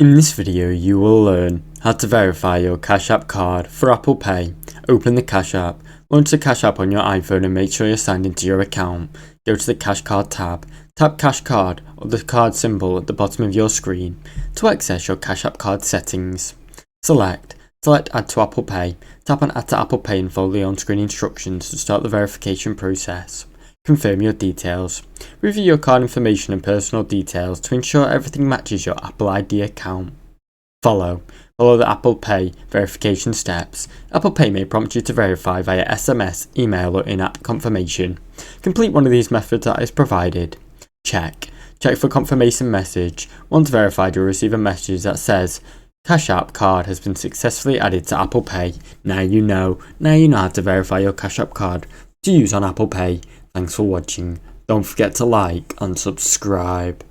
In this video you will learn how to verify your Cash App card for Apple Pay. Open the Cash App, launch the Cash App on your iPhone and make sure you're signed into your account. Go to the Cash Card tab, tap Cash Card or the card symbol at the bottom of your screen to access your Cash App card settings. Select Add to Apple Pay, tap on Add to Apple Pay and follow the on-screen instructions to start the verification process. Confirm your details. Review your card information and personal details to ensure everything matches your Apple ID account. Follow the Apple Pay verification steps. Apple Pay may prompt you to verify via SMS, email or in-app confirmation. Complete one of these methods that is provided. Check for confirmation message. Once verified, you'll receive a message that says, Cash App card has been successfully added to Apple Pay. Now you know how to verify your Cash App card to use on Apple Pay. Thanks for watching. Don't forget to like and subscribe.